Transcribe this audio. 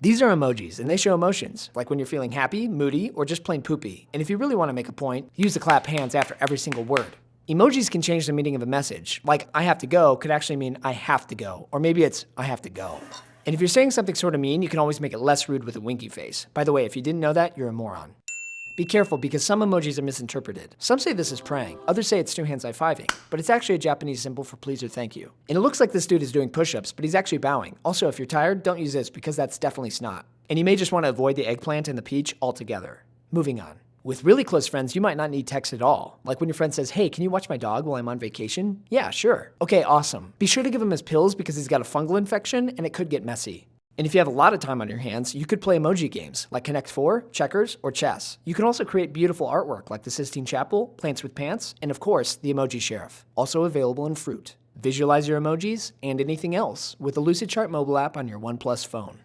These are emojis, and they show emotions, like when you're feeling happy, moody, or just plain poopy. And if you really want to make a point, use the clap hands after every single word. Emojis can change the meaning of a message, like I have to go could actually mean I have to go, or maybe it's I have to go. And if you're saying something sort of mean, you can always make it less rude with a winky face. By the way, if you didn't know that, you're a moron. Be careful because some emojis are misinterpreted. Some say this is praying, others say it's two hands high-fiving, but it's actually a Japanese symbol for please or thank you. And it looks like this dude is doing push-ups, but he's actually bowing. Also, if you're tired, don't use this because that's definitely snot. And you may just want to avoid the eggplant and the peach altogether. Moving on. With really close friends, you might not need text at all. Like when your friend says, hey, can you watch my dog while I'm on vacation? Yeah, sure. Okay, awesome. Be sure to give him his pills because he's got a fungal infection and it could get messy. And if you have a lot of time on your hands, you could play emoji games like Connect 4, checkers, or chess. You can also create beautiful artwork like the Sistine Chapel, plants with pants, and of course, the Emoji Sheriff. Also available in fruit. Visualize your emojis and anything else with the Lucidchart mobile app on your OnePlus phone.